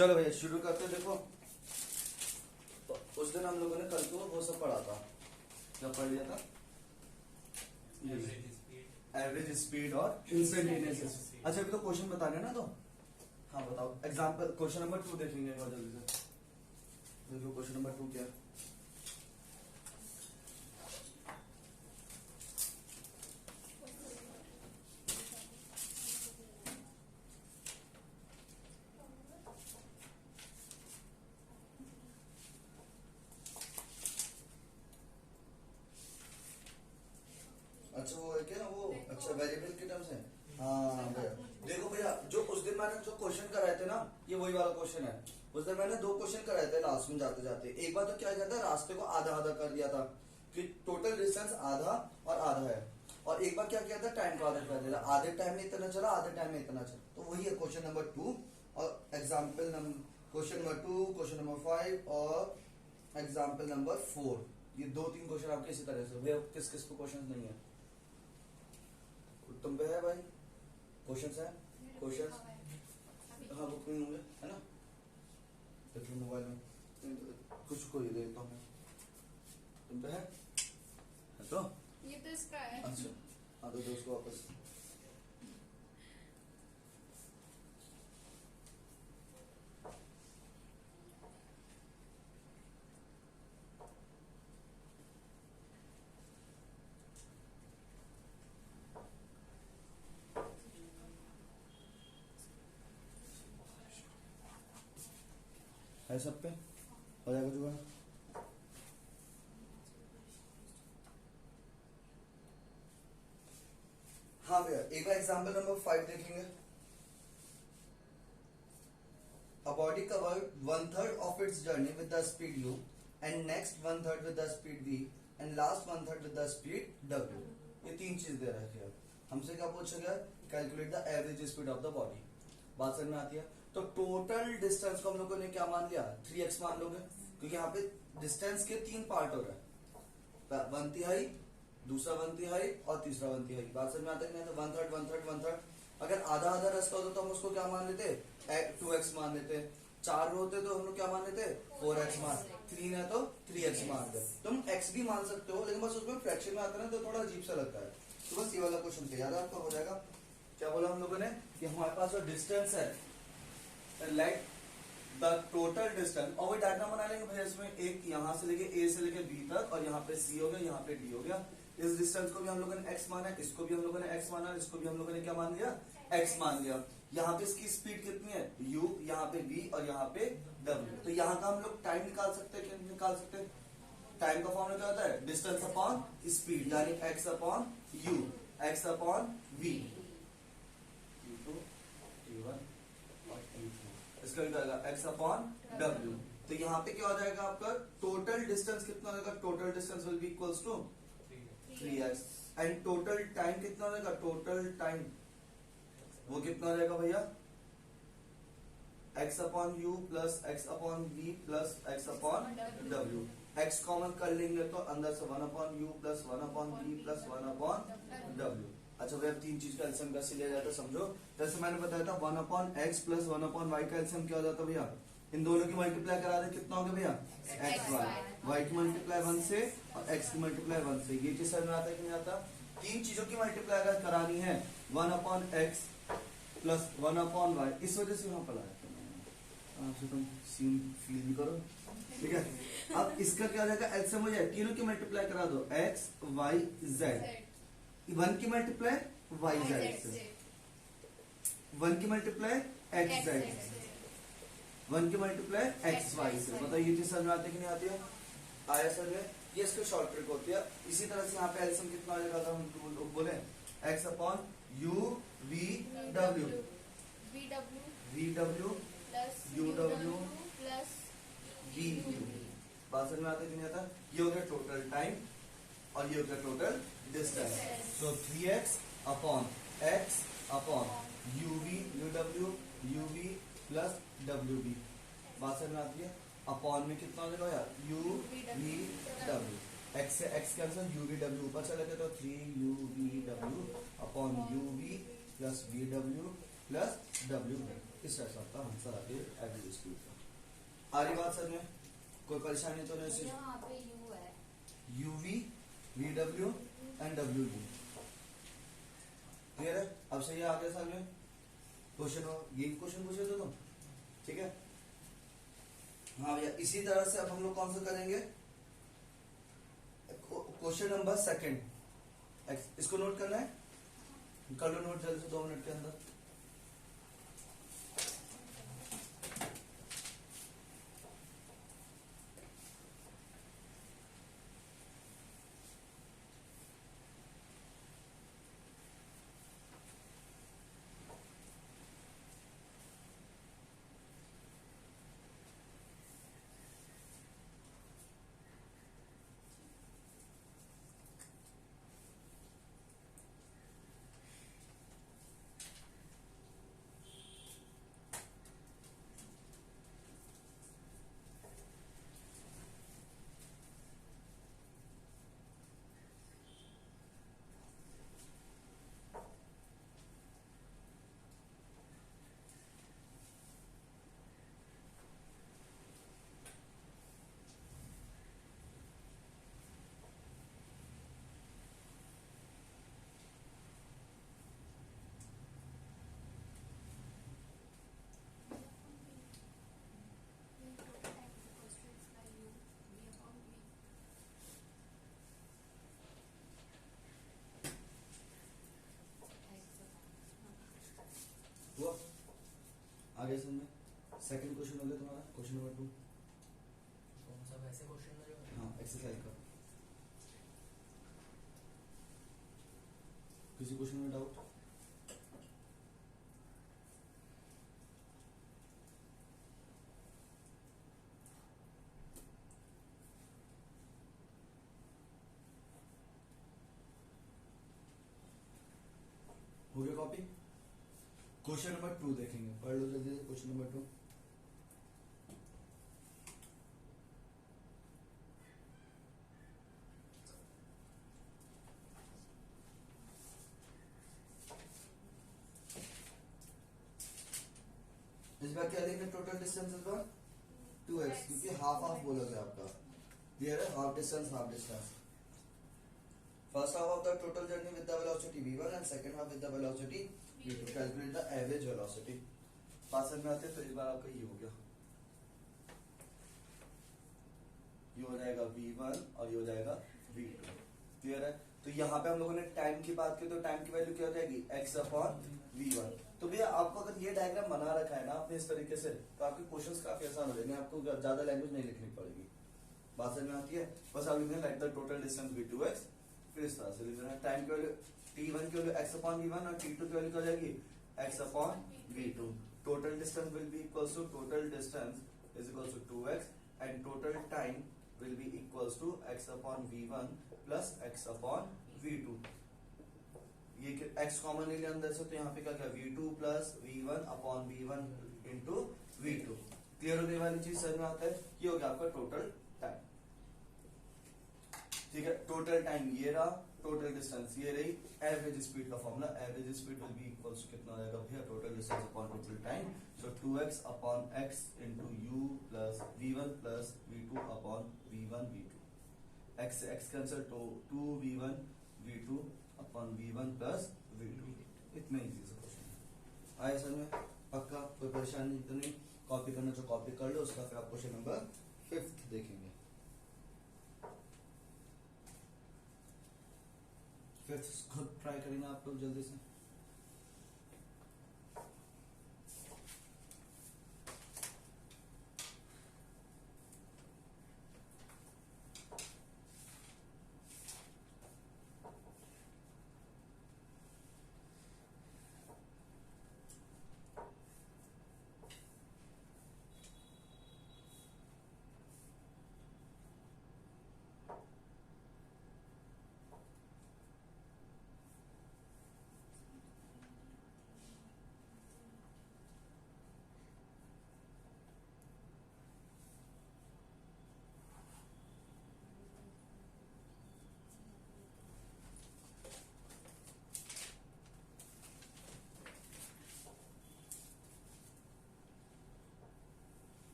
चलो भैया शुरू करते हैं। देखो तो उस दिन हम लोगों ने कल को वो सब पढ़ा था, क्या पढ़ लिया था? एवरेज स्पीड और इंस्टेंटेनियस। अच्छा अभी तो क्वेश्चन बताने ना, तो हाँ बताओ। एग्जाम्पल क्वेश्चन नंबर 2 देखेंगे एक बार जल्दी से। देखो क्वेश्चन नंबर 2 क्या है। अच्छा वो है क्या वो? अच्छा वेरिएबल के टर्म्स है। हाँ भैया देखो भैया, जो उस दिन मैंने जो क्वेश्चन कराए थे ना, ये वही वाला क्वेश्चन है। उस दिन मैंने 2 क्वेश्चन कराए थे लास्ट में जाते जाते। एक बार तो क्या किया था, रास्ते को आधा आधा कर दिया था कि टोटल डिस्टेंस आधा और आधा है। और एक बार क्या किया था, टाइम को आधा कर दिया था, आधे टाइम में इतना चला, आधे टाइम में इतना चला। तो वही है क्वेश्चन नंबर 2 और example question number 2, question number 5 और एग्जाम्पल नंबर 4। ये 2-3 क्वेश्चन आपके इसी तरह से। भैया किस किस को क्वेश्चन नहीं है? तुम पे है भाई क्वेश्चंस है? क्वेश्चंस हाँ बुक में होंगे है ना, देखिए मोबाइल में कुछ को ये देता हूँ। तुम पे है तो ये तो इसका है। अच्छा हाँ तो दो उसको वापस। है सब पे हो जाएगा जुगाड़। हाँ भैया एक बार एग्जाम्पल नंबर 5 देखेंगे। A body covered 1/3 of its journey with the speed u, and next 1/3 with the speed v, and last 1/3 with the speed w. ये 3 चीज दे रखी है। हमसे क्या पूछा गया? Calculate the average speed of the body. बात समझ में आती है? तो टोटल डिस्टेंस को हम लोगों ने क्या मान लिया? 3x मान लोगे, क्योंकि यहाँ पे डिस्टेंस के 3 पार्ट हो रहा है, 1/3, दूसरा 1/3 और तीसरा 1/3। बात समझ में आता है कि नहीं? तो 1/3 1/3 1/3। अगर आधा आधा रास्ता होता तो हम उसको क्या मान लेते? 2x मान लेते। 4 होते तो हम लोग क्या मान लेते? 4x मान। 3 है तो 3x मान लेते। तुम x भी मान सकते हो, लेकिन बस उसमें फ्रैक्शन में आता है ना तो थोड़ा अजीब सा लगता है। तो बस ये वाला क्वेश्चन तैयार है आपका, हो जाएगा। क्या बोला हम लोगों ने कि हमारे पास जो डिस्टेंस है, लाइक द टोटल डिस्टेंस, और वही डायग्राम बना लेंगे भैया। इसमें एक यहाँ से लेके a से लेके b तक, और यहाँ पे c हो गया, यहाँ पे d हो गया। इस डिस्टेंस को भी हम लोगों ने x माना, इसको भी हम लोगों ने x माना, इसको भी हम लोगों ने क्या मान लिया? x मान लिया। यहाँ पे इसकी स्पीड कितनी है? u, यहाँ पे v और यहाँ पे w। तो यहाँ का हम लोग टाइम निकाल सकते हैं, क्या निकाल सकते हैं? टाइम का फॉर्मूला क्या होता है? डिस्टेंस अपॉन स्पीड, यानी x upon u, x upon v। t2 t1 और t2, इसका क्या होगा? x upon w। तो यहाँ पे क्या हो जाएगा आपका? टोटल डिस्टेंस कितना हो जाएगा? Total distance will be equals to 3x। And total time कितना हो जाएगा? टोटल टाइम वो कितना हो जाएगा भैया? x upon u plus x upon v plus x upon w। x common कर लेंगे तो अंदर से 1 upon u plus 1 upon v plus 1 upon w। अच्छा भैया 3 चीज का एलसीएम कैसे लिया जाता है समझो। जैसे मैंने बताया था 1 upon x plus 1 upon y का एलसीएम क्या हो जाता है भैया? इन दोनों की मल्टीप्लाई करा दे, कितना हो गया भैया? x y की मल्टीप्लाई 1 से और x की मल्टीप्लाई 1 से। ये चीज समझ में आता है कि नहीं आता? 3 चीजों की मल्टीप्लाई अगर करानी है, 1 upon x plus 1 upon y, इस वजह से वहां पढ़ा है आपसे, तुम सीन फील भी करो, ठीक है। अब इसका क्या हो जाएगा? एलसीएम हो जाए, तीनों की मल्टीप्लाई करा दो, x y z। 1 की मल्टीप्लाई y z से, 1 की मल्टीप्लाई x z से, 1 की मल्टीप्लाई x y से। बताइए ये चीज समझ में आती है कि नहीं आती है? आया सर में? ये इसकी शॉर्ट ट्रिक होती है। इसी तरह से यहाँ पे एलसीएम कितना हो जाएगा? हम बोले x upon u v w, v w u w plus v u। बात समझ में आता है कि नहीं आता? ये हो गया टोटल टाइम और ये हो गया टोटल डिस्टेंस। सो 3x upon x upon uv uw plus wv। बात समझ में आती है? अपॉन में कितना हो जाएगा यार? u v w। x से x cancel, u v w ऊपर चले गए तो 3 u v w upon u v plus v w plus w। इस टाइप का आपका आंसर आती है एवरेज स्पीड का। आ रही बात सर में? कोई परेशानी तो नहीं? यहाँ पे यू है। UV, VW and WV, clear है? अब सही आ गया सर में क्वेश्चन हो, ये क्वेश्चन पूछे थे तुम, ठीक है? हाँ भैया, इसी तरह से अब हम लोग कौन सा करेंगे, क्वेश्चन नंबर सेकंड, इसको नोट करना है, कर लो नोट जल्दी से 2 मिनट के अंदर। हुआ? आगे समझ में? सेकंड क्वेश्चन हो गया तुम्हारा, क्वेश्चन नंबर 2। कौन सा वैसे क्वेश्चन में जो है? हाँ, एक्सरसाइज का। किसी क्वेश्चन में डाउट? हो गया कॉपी? क्वेश्चन नंबर 2 देखेंगे, पढ़ लो जल्दी से क्वेश्चन नंबर 2। इस बार क्या लिखेंगे टोटल डिस्टेंस इस बार? 2x, क्योंकि हाफ हाफ बोलोगे आपका, क्लियर है? Half distance half distance. First half of the total journey with the velocity v1 and second half with the velocity v2, calculate the average velocity. पास में आते हैं तो इस बार आपका ये हो गया, ये हो जाएगा v1 और ये हो जाएगा v2, क्लियर है? तो यहाँ पे हम लोगों ने टाइम की बात की, तो टाइम की वैल्यू क्या हो जाएगी x अपॉन v1। तो भैया आपको अगर ये डायग्राम बना रखा है ना आपने इस तरीके से, तो आपके क्वेश्चंस काफी आसान हो जाएंगे, आपको ज्यादा लैंग्वेज नहीं लिखनी पड़ेगी। बात समझ में आती है? बस आप लिखना like the total distance v2x, फिर इस तरह से लिखना है टाइम की वैल्यू t1 की वैल्यू x अपॉन v1 और t2 की वैल्यू क्या हो जाएगी x upon v2। Total distance will be equals to total distance is equals to 2x and total time will be equals to x upon v1 plus x upon v2। ये x common ले लिया अंदर से, तो यहाँ पे क्या v2 plus v1 upon v1 into v2। Clear होने वाली चीज समझ में आता है? ये हो गया आपका टोटल टाइम, ठीक है? टोटल टाइम ये रहा, टोटल डिस्टेंस ये रही, एवरेज स्पीड का formula, average speed will be equals to कितना हो जाएगा भैया total distance upon total time. So 2x upon x into u plus v1 plus v2 upon v1 v2, x से x कैंसिल, तो 2v1 v2 upon v1 plus v2। इतना easy सा question है, आया सर में? पक्का कोई परेशानी तो नहीं? कॉपी करना तो कॉपी कर लो, उसका फिर आप क्वेश्चन नंबर 5 देखेंगे। फिर खुद ट्राई करेंगे आप लोग जल्दी से।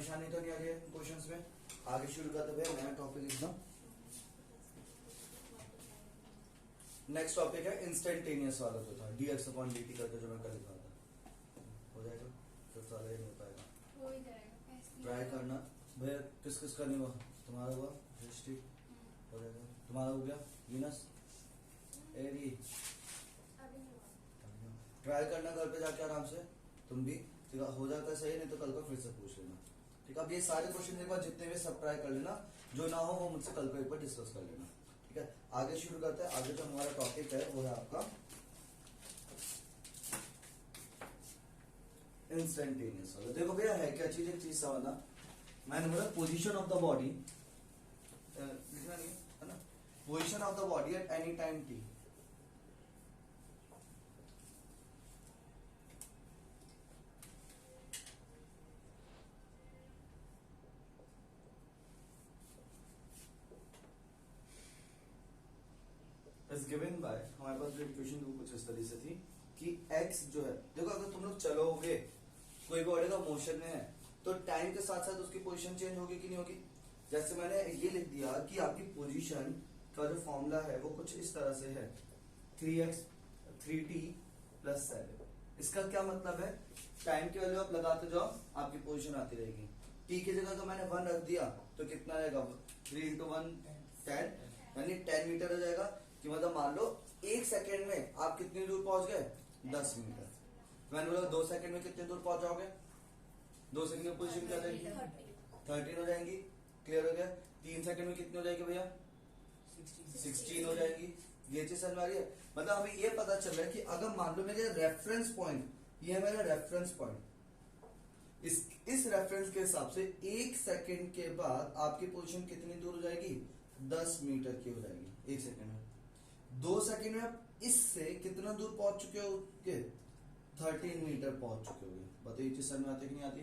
परेशानी तो नहीं आ रही है क्वेश्चंस में? आगे शुरू करते भैया, नया टॉपिक एकदम। नेक्स्ट टॉपिक है इंस्टेंटेनियस वाला जो था, dx अपॉन dt करके जो मैं कल लिखा था। हो जाएगा? तो सारा ही हो पाएगा। हो ही जाएगा, ऐसे ही ट्राई होगा। करना भैया। किस किस का नहीं हुआ? तुम्हारा हुआ? दृष्टि हो जाएगा। तुम्हारा हो गया? वीनस, एरी। अभी नहीं हुआ। ट्राई करना घर पे जाके आराम से तुम भी, ठीक है? हो जाता है सही, नहीं तो कल को फिर से पूछ लेना, ठीक है? अब ये सारे क्वेश्चन एक बार जितने भी सब ट्राई कर लेना, जो ना हो वो मुझसे कल को एक बार डिस्कस कर लेना, ठीक है? आगे शुरू करते हैं। आगे जो हमारा टॉपिक है वो है आपका इंस्टेंटेनियस वाला। देखो भैया है क्या चीज, एक चीज समझना। मैंने बोला पोजीशन ऑफ द बॉडी, लिखना नहीं है ना, position of the body at any time T. Is given by, हमारे पास जो इक्वेशन कुछ इस तरह से थी कि x जो है, देखो अगर तुम लोग चलोगे, कोई बॉडी का मोशन में है, तो टाइम के साथ साथ उसकी पोजीशन चेंज होगी कि नहीं होगी? जैसे मैंने ये लिख दिया कि आपकी पोजीशन का जो फॉर्मूला है वो कुछ इस तरह से है, 3x 3t प्लस 7। इसका क्या मतलब है? टाइम की वैल्यू आप लगाते जाओ, आपकी पोजीशन आती रहेगी। t की जगह तो मैंने 1 रख दिया, तो कितना रहेगा? 3 into 1 10, यानी 10 मीटर हो जाएगा। कि मतलब मान लो 1 सेकेंड में आप कितनी दूर पहुंच गए? 10 मीटर। मैंने बोला 2 सेकेंड में कितनी दूर पहुंच जाओगे? 2 सेकेंड में पोजीशन क्या जाएगी? 13 हो जाएंगी। क्लियर हो गया? 3 सेकेंड में कितनी हो जाएगी भैया? 16 हो जाएगी। ये चीज समझ आ रही है? मतलब हमें ये पता चल रहा है कि अगर मान लो मेरे रेफरेंस पॉइंट, ये है मेरा रेफरेंस पॉइंट, इस रेफरेंस के हिसाब से 1 सेकेंड के बाद आपकी पोजीशन कितनी दूर हो जाएगी? 10 मीटर की हो जाएगी 1 सेकेंड में। 2 सेकेंड में आप इससे कितना दूर पहुंच चुके हो? 13 मीटर पहुंच चुके होगे। बताइए ये चीज समझ में आती है कि नहीं आती?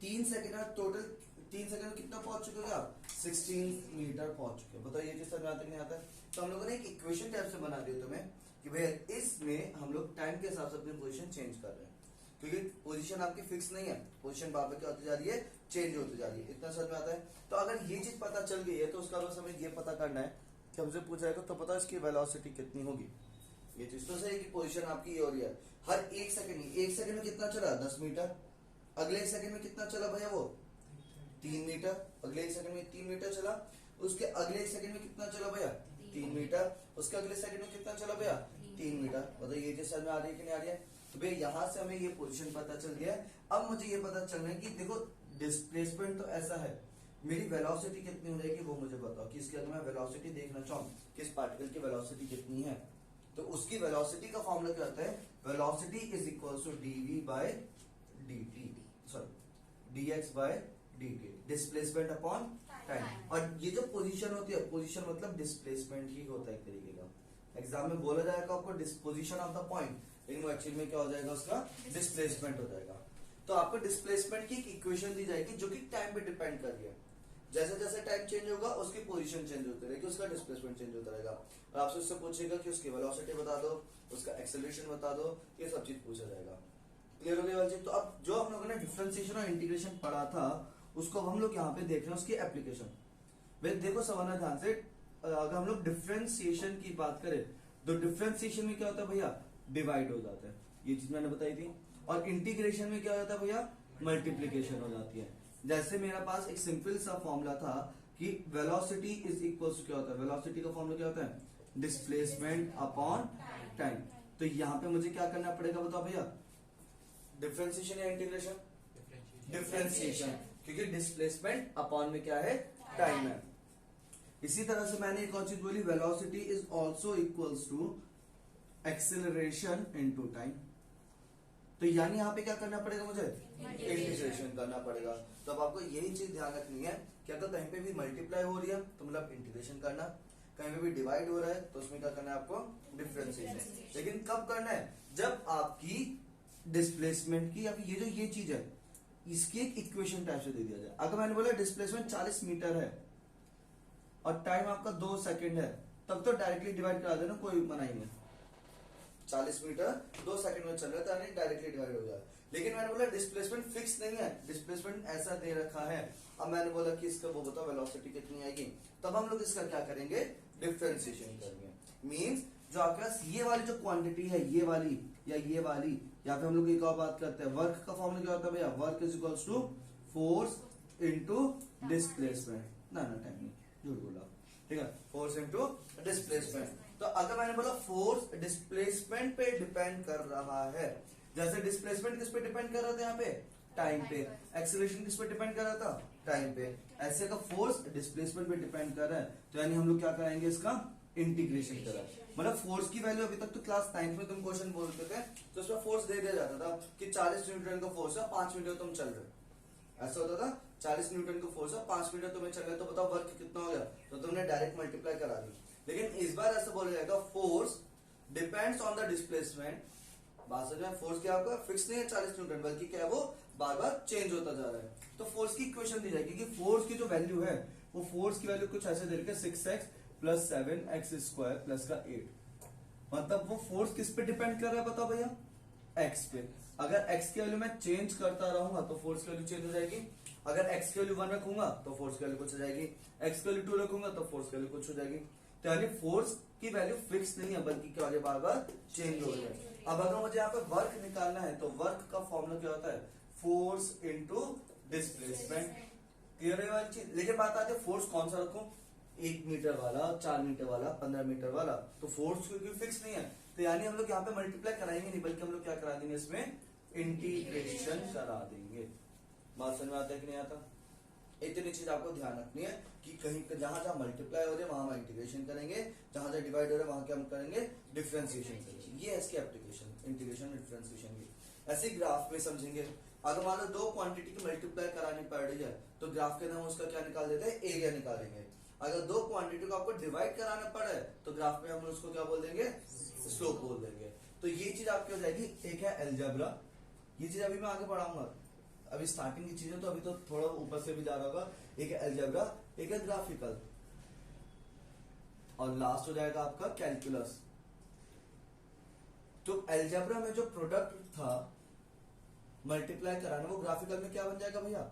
3 सेकेंड में टोटल 3 सेकेंड में कितना पहुंच चुके हो आप? 16 मीटर पहुंच चुके हो। बताइए ये चीज समझ में आता है कि नहीं आता है? तो हम लोगों ने एक इक्वेशन टाइप से बना दिया तुम्हें कि भैया इसमें हम लोग टाइम के हिसाब से अपनी पोजीशन चेंज कर रहे हैं, क्योंकि पोजीशन आपकी फिक्स नहीं है, पोजीशन बार बार क्या होती जा रही है? चेंज होती जा रही है। इतना समझ में आता है? तो अगर ये चीज पता चल गई है तो उसका बस हमें ये पता करना है कि हमसे पूछा जाएगा तो पता इसकी वेलोसिटी कितनी होगी। ये चीज तो सही है कि पोजीशन आपकी ये हो रही है, हर 1 सेकंड में कितना चला? 10 मीटर। अगले 1 सेकंड में कितना चला भैया? वो 3 मीटर। अगले 1 सेकंड में 3 मीटर चला। उसके अगले 1 सेकंड में कितना चला भैया? 3 मीटर। उसके अगले सेकंड में कितना चला भैया? 3 मीटर। बताइए ये चीज समझ में आ रही है कि नहीं आ रही है? तो भैया यहाँ से हमें ये पोजीशन पता चल गया है। अब मुझे ये पता चलना है कि देखो डिस्प्लेसमेंट तो ऐसा है, मेरी वेलोसिटी कितनी हो जाएगी वो मुझे बताओ। कि इसके अगर मैं वेलोसिटी देखना चाहूँ, किस पार्टिकल की वेलोसिटी कितनी है, तो उसकी वेलोसिटी का फॉर्मूला क्या होता है? Velocity is equal to dv by dt, sorry dx by dt, displacement upon time. और ये जो पोजीशन होती है, पोजीशन मतलब डिस्प्लेसमेंट ही होता है एक तरीके का। एग्जाम में बोला जाएगा आपको डिस्पोजिशन ऑफ द पॉइंट, लेकिन वो एक्चुअली में क्या हो जाएगा? उसका डिस्प्लेसमेंट हो जाएगा। तो आपको डिस्प्लेसमेंट की एक इक्वेशन दी जाएगी जो कि टाइम पे डिपेंड कर रही है। जैसे जैसे टाइम चेंज होगा उसकी पोजीशन चेंज होती रहेगी, उसका डिस्प्लेसमेंट चेंज होता रहेगा। और आपसे उससे पूछेगा कि उसकी वेलोसिटी बता दो, उसका एक्सेलरेशन बता दो, ये सब चीज पूछा जाएगा। क्लियर हो गया वाली चीज? तो अब जो हम लोगों ने डिफरेंशिएशन और इंटीग्रेशन पढ़ा था उसको हम लोग यहाँ पे देख रहे हैं, उसकी एप्लीकेशन। भाई देखो समझना ध्यान से, अगर हम लोग डिफरेंशिएशन की बात करें तो डिफरेंशिएशन में क्या होता है भैया? डिवाइड हो जाता है, ये चीज मैंने बताई थी। और इंटीग्रेशन में क्या हो जाता है भैया? मल्टीप्लीकेशन हो जाती है। जैसे मेरा पास एक सिंपल सा फॉर्मूला था कि वेलोसिटी इज इक्वल टू क्या होता है? वेलोसिटी का फॉर्मूला क्या होता है? Displacement upon time. तो यहाँ पे मुझे क्या करना पड़ेगा बताओ भैया? डिफरेंशिएशन या इंटीग्रेशन? डिफरेंशिएशन, क्योंकि डिस्प्लेसमेंट अपॉन में क्या है? टाइम है। इसी तरह से मैंने एक और चीज बोली, velocity is also equals to acceleration into time. तो यानी यहाँ पे क्या करना पड़ेगा मुझे? इंटीग्रेशन करना पड़ेगा। तो अब आपको यही चीज ध्यान रखनी है कि अगर कहीं पे भी मल्टीप्लाई हो रही है तो मतलब इंटीग्रेशन करना, कहीं पे भी डिवाइड हो रहा है तो उसमें क्या करना है आपको? डिफरेंशिएशन। लेकिन कब करना है? जब आपकी डिस्प्लेसमेंट की, अब ये जो ये चीज है इसकी एक इक्वेशन टाइप से दे दिया जाए। अगर मैंने बोला डिस्प्लेसमेंट 40 मीटर है और टाइम आपका 2 सेकेंड है, तब तो डायरेक्टली डिवाइड करा देना, कोई मना ही नहीं। 40 मीटर 2 सेकंड में चल रहा है, डायरेक्टली डिवाइड हो जाए। लेकिन मैंने बोला डिस्प्लेसमेंट फिक्स नहीं है, डिस्प्लेसमेंट ऐसा दे रखा है। अब मैंने बोला कि इसका वो बताओ वेलोसिटी कितनी आएगी, तब हम लोग इसका क्या करेंगे, डिफरेंशिएशन करेंगे। मींस जो आपके पास ये वाली जो क्वांटिटी है, ये वाली या ये वाली, या फिर हम लोग एक और बात करते हैं, वर्क का फॉर्मूला क्या होता है भैया, work is equals to force into displacement. ना टाइम नहीं, झूठ बोला, ठीक है, फोर्स इनटू डिस्प्लेसमेंट। तो अगर मैंने बोला फोर्स डिस्प्लेसमेंट पे डिपेंड कर रहा है, जैसे डिस्प्लेसमेंट किस पे डिपेंड कर रहा था यहाँ पे, टाइम पे, एक्सेलरेशन किस पे डिपेंड कर रहा था, टाइम पे, ऐसे का फोर्स डिस्प्लेसमेंट पे डिपेंड कर रहा है, तो यानी हम लोग क्या कराएंगे, इसका इंटीग्रेशन करा। मतलब फोर्स की वैल्यू अभी तक तो क्लास 9 में तुम क्वेश्चन बोलते थे तो उसमें फोर्स दे दिया जाता था कि 40 न्यूटन का फोर्स है, 5 मीटर तुम चल रहे, ऐसा होता था, 40 न्यूटन का फोर्स है, 5 मीटर तुम्हें चल रहे, तो बताओ वर्क कितना हो गया, तो तुमने डायरेक्ट मल्टीप्लाई करा दी। लेकिन इस बार ऐसा बोला जाएगा force depends on the displacement. बात समझ में, फोर्स क्या आपका फिक्स नहीं है 40 न्यूटन, बल्कि क्या है वो बार बार चेंज होता जा रहा है। तो फोर्स की इक्वेशन दी जाएगी कि फोर्स की जो वैल्यू है, वो फोर्स की वैल्यू कुछ ऐसे दे रखी है, 6x plus 7x square plus का 8। मतलब वो फोर्स किस पे डिपेंड कर रहा है बताओ भैया, x पे। अगर x की वैल्यू मैं चेंज करता रहूंगा तो फोर्स की वैल्यू चेंज हो जाएगी, अगर x की वैल्यू 1 रखूंगा तो फोर्स की वैल्यू कुछ हो जाएगी, x की वैल्यू 2 रखूंगा तो फोर्स की वैल्यू कुछ हो जाएगी। तो यानी फोर्स की वैल्यू फिक्स नहीं है, बल्कि क्या हो रही है, बार बार चेंज हो रही है। अब अगर मुझे यहाँ पे वर्क निकालना है तो वर्क का फॉर्मूला क्या होता है, फोर्स इनटू डिस्प्लेसमेंट। क्लियर है वाली चीज। लेकिन बात आती है फोर्स कौन सा रखूं, 1 मीटर वाला, 4 मीटर वाला, 15 मीटर वाला, तो फोर्स क्योंकि फिक्स नहीं है, तो यानी हम लोग यहाँ पे मल्टीप्लाई कराएंगे नहीं, बल्कि हम लोग क्या करा देंगे, इसमें इंटीग्रेशन करा देंगे। बात समझ में आता है कि नहीं आता। इतनी चीज आपको ध्यान रखनी है कि कहीं जहां जहां मल्टीप्लाई हो रहे वहां हम इंटीग्रेशन करेंगे, जहां जहां डिवाइड हो रहे वहां क्या हम करेंगे, डिफरेंशिएशन करेंगे। ये इसकी एप्लीकेशन, इंटीग्रेशन डिफरेंशिएशन की। ऐसे ग्राफ में समझेंगे, अगर मान लो दो क्वांटिटी की मल्टीप्लाई करानी पड़ रही है तो ग्राफ के अंदर हम उसका क्या निकाल देते हैं, एरिया निकालेंगे। अगर दो क्वांटिटी को आपको डिवाइड कराना पड़े तो ग्राफ में हम उसको क्या बोल देंगे, स्लोप बोल देंगे। तो ये चीज आपकी हो जाएगी। एक है अलजेब्रा, ये चीज अभी मैं आगे बढ़ाऊंगा, अभी स्टार्टिंग की चीजें तो अभी तो थोड़ा ऊपर से भी जा रहा होगा। एक है अलजेब्रा, एक है ग्राफिकल, और लास्ट हो जाएगा आपका कैलकुलस। तो अलजेब्रा में जो प्रोडक्ट था मल्टीप्लाई कराना, वो ग्राफिकल में क्या बन जाएगा भैया,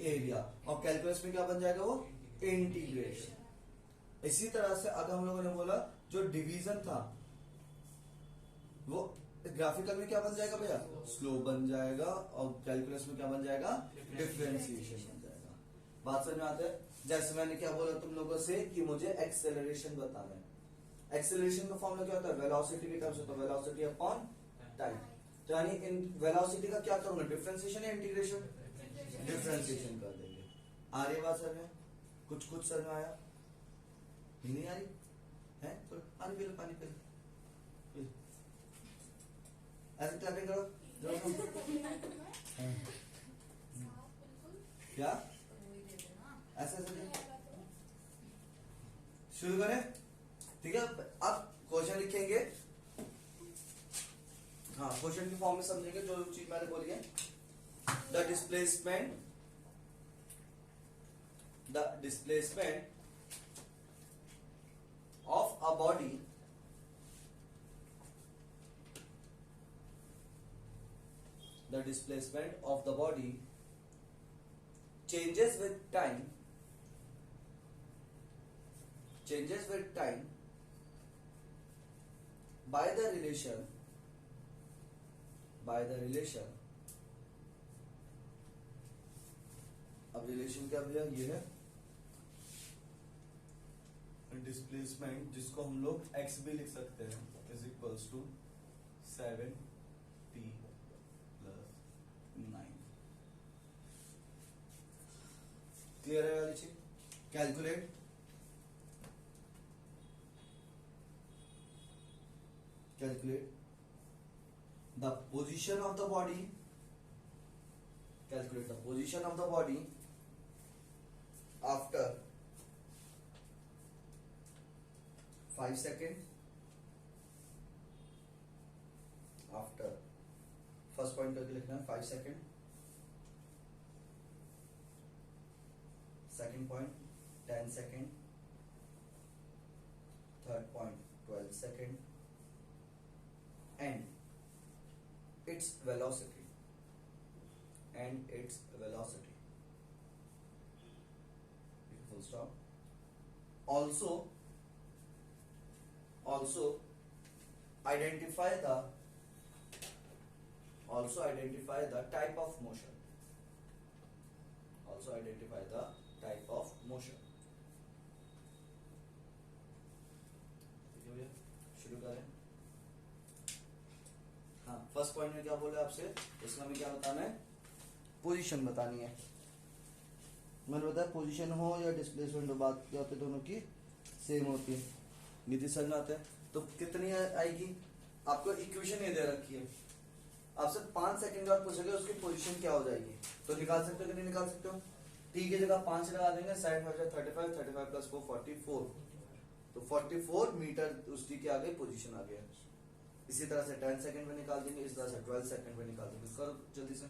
एरिया, और कैलकुलस में क्या बन जाएगा, वो इंटीग्रेशन। इसी तरह से अगर हम लोगों ने बोला जो डिवीजन था वो ग्राफिकल में क्या बन जाएगा भैया, स्लोप बन जाएगा, और कैलकुलस में क्या बन जाएगा, डिफरेंशिएशन बन जाएगा। बात समझ में आते हैं। जैसे मैंने क्या बोला तुम लोगों से कि मुझे एक्सेलरेशन बताना है, एक्सेलरेशन का फॉर्मूला क्या होता है, वेलोसिटी के टर्म्स होता है, वेलोसिटी अपॉन टाइम। तो यानी इन वेलोसिटी का क्या करूंगा, डिफरेंशिएशन या इंटीग्रेशन, डिफरेंशिएशन कर देंगे। आ रही बात सर में, कुछ कुछ सर में आया, नहीं आ रही है, तो पानी पी लो, पानी पी लो, ऐसे क्लैपिंग करो क्या, ऐसे ऐसे शुरू करें, ठीक है। अब क्वेश्चन लिखेंगे, हाँ क्वेश्चन की फॉर्म में समझेंगे जो चीज मैंने बोली है। The displacement of a body changes with time by the relation अब रिलेशन क्या भैया, ये है डिस्प्लेसमेंट, जिसको हम लोग x भी लिख सकते हैं, is equals to 7t plus 9। Clear है वाली चीज। Calculate the position of the body, calculate the position of the body after 5 seconds, after first point करके लिखना है 5 second, second point 10 second, third point 12 second, and its velocity. its velocity. Full stop. Also identify the type of motion. Also identify the type of motion. ठीक है भैया, शुरू करें. हाँ, first point में क्या बोले आपसे, इसमें हमें क्या बताना है, पोजीशन बतानी है. मैंने बताया पोजीशन हो या डिस्प्लेसमेंट हो, बात क्या होती है दोनों की सेम होती है. नीति समझ में आता है. तो कितनी आएगी, आपको इक्वेशन ये दे रखी है, आपसे 5 सेकंड बाद पूछेगा उसकी पोजीशन क्या हो जाएगी, तो निकाल सकते हो कि नहीं निकाल सकते हो. टी की जगह 5 लगा देंगे, साइड 35 35 प्लस 4 44, तो 44 मीटर उसकी क्या आ गई, पोजीशन आ गया. इसी तरह से 10 सेकंड में निकाल देंगे, इस तरह से 12 सेकंड में निकाल देंगे. करो जल्दी से.